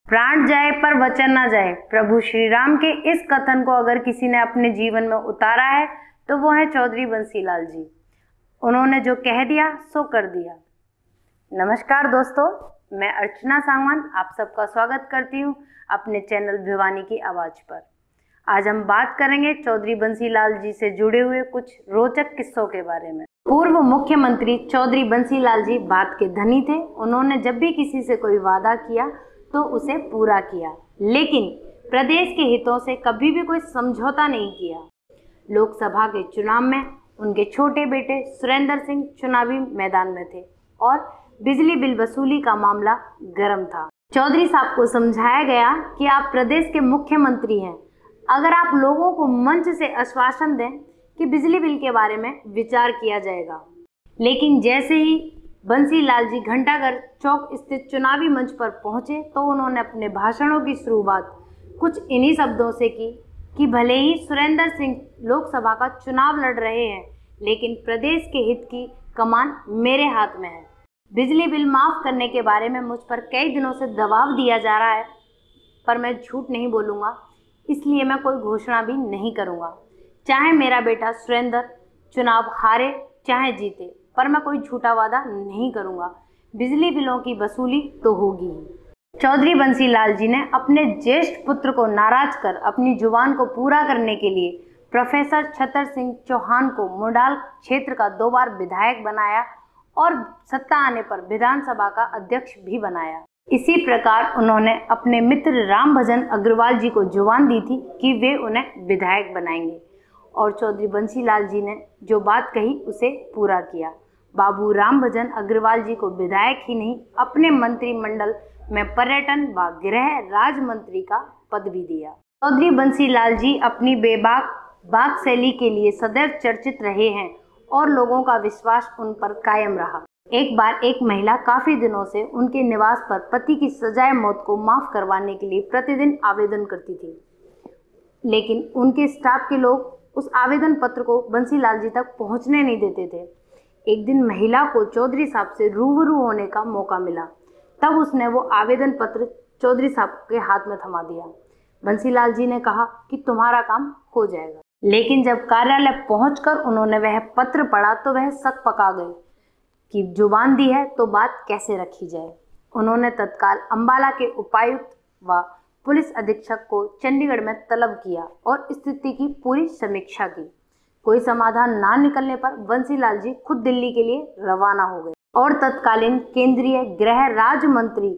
प्राण जाए पर वचन ना जाए। प्रभु श्री राम के इस कथन को अगर किसी ने अपने जीवन में उतारा है तो वो है चौधरी बंसीलाल जी। उन्होंने जो कह दिया सो कर दिया। नमस्कार दोस्तों, मैं अर्चना सांगवान आप सबका स्वागत करती हूँ अपने चैनल भिवानी की आवाज़ पर। आज हम बात करेंगे चौधरी बंसीलाल जी से जुड़े हुए कुछ रोचक किस्सों के बारे में। पूर्व मुख्यमंत्री चौधरी बंसीलाल जी बात के धनी थे। उन्होंने जब भी किसी से कोई वादा किया तो उसे पूरा किया, लेकिन प्रदेश के हितों से कभी भी कोई समझौता नहीं किया। लोकसभा के चुनाव में उनके छोटे बेटे सुरेंद्र सिंह चुनावी मैदान में थे और बिजली बिल वसूली का मामला गर्म था। चौधरी साहब को समझाया गया कि आप प्रदेश के मुख्यमंत्री हैं, अगर आप लोगों को मंच से आश्वासन दें कि बिजली बिल के बारे में विचार किया जाएगा। लेकिन जैसे ही बंसीलाल जी घंटाघर चौक स्थित चुनावी मंच पर पहुंचे तो उन्होंने अपने भाषणों की शुरुआत कुछ इन्हीं शब्दों से की कि भले ही सुरेंद्र सिंह लोकसभा का चुनाव लड़ रहे हैं, लेकिन प्रदेश के हित की कमान मेरे हाथ में है। बिजली बिल माफ़ करने के बारे में मुझ पर कई दिनों से दबाव दिया जा रहा है, पर मैं झूठ नहीं बोलूँगा, इसलिए मैं कोई घोषणा भी नहीं करूँगा। चाहे मेरा बेटा सुरेंद्र चुनाव हारे चाहे जीते, पर मैं कोई झूठा वादा नहीं करूँगा। बिजली बिलों की वसूली तो होगी ही। चौधरी बंसीलाल जी ने अपने ज्येष्ठ पुत्र को नाराज कर अपनी जुबान को पूरा करने के लिए प्रोफेसर छतर सिंह चौहान को मुंडाल क्षेत्र का 2 बार विधायक बनाया और सत्ता आने पर विधानसभा का अध्यक्ष भी बनाया। इसी प्रकार उन्होंने अपने मित्र रामभजन अग्रवाल जी को जुबान दी थी कि वे उन्हें विधायक बनाएंगे, और चौधरी बंसीलाल जी ने जो बात कही उसे पूरा किया। बाबू रामभजन अग्रवाल जी को विधायक ही नहीं, अपने मंत्रिमंडल में पर्यटन व गृह राज्य मंत्री का पद भी दिया। चौधरी बंसीलाल जी अपनी बेबाक शैली के लिए सदैव चर्चित रहे हैं और लोगों का विश्वास उन पर कायम रहा। एक बार एक महिला काफी दिनों से उनके निवास पर पति की सजाए मौत को माफ करवाने के लिए प्रतिदिन आवेदन करती थी, लेकिन उनके स्टाफ के लोग उस आवेदन पत्र को बंसीलाल जी तक पहुंचने नहीं देते थे। एक दिन महिला को चौधरी साहब से रूबरू होने का मौका मिला, तब उसने वो आवेदन पत्र चौधरी साहब के हाथ में थमा दिया। बंसीलाल जी ने कहा कि तुम्हारा काम हो जाएगा, लेकिन जब कार्यालय पहुंचकर उन्होंने वह पत्र पढ़ा तो वह शक पका गए कि जुबान दी है तो बात कैसे रखी जाए। उन्होंने तत्काल अंबाला के उपायुक्त व पुलिस अधीक्षक को चंडीगढ़ में तलब किया और स्थिति की पूरी समीक्षा की। कोई समाधान ना निकलने पर बंसीलाल जी खुद दिल्ली के लिए रवाना हो गए और तत्कालीन केंद्रीय गृह राज्य मंत्री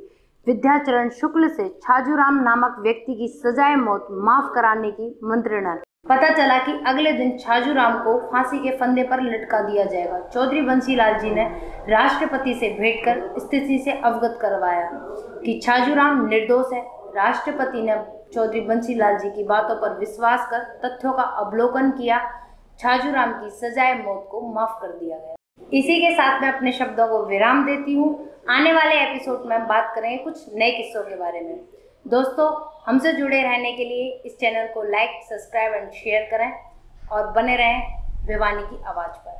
विद्याचरण शुक्ल से छाजूराम नामक व्यक्ति की सजाए मौत माफ कराने की मंत्रणा। पता चला कि अगले दिन छाजूराम को फांसी के फंदे पर लटका दिया जाएगा। चौधरी बंसीलाल जी ने राष्ट्रपति से भेंट कर स्थिति से अवगत करवाया कि छाजूराम निर्दोष है। राष्ट्रपति ने चौधरी बंसीलाल जी की बातों पर विश्वास कर तथ्यों का अवलोकन किया। छाजूराम की सजाए मौत को माफ कर दिया गया। इसी के साथ मैं अपने शब्दों को विराम देती हूँ। आने वाले एपिसोड में बात करेंगे कुछ नए किस्सों के बारे में। दोस्तों, हमसे जुड़े रहने के लिए इस चैनल को लाइक, सब्सक्राइब एंड शेयर करें और बने रहें भिवानी की आवाज़ पर।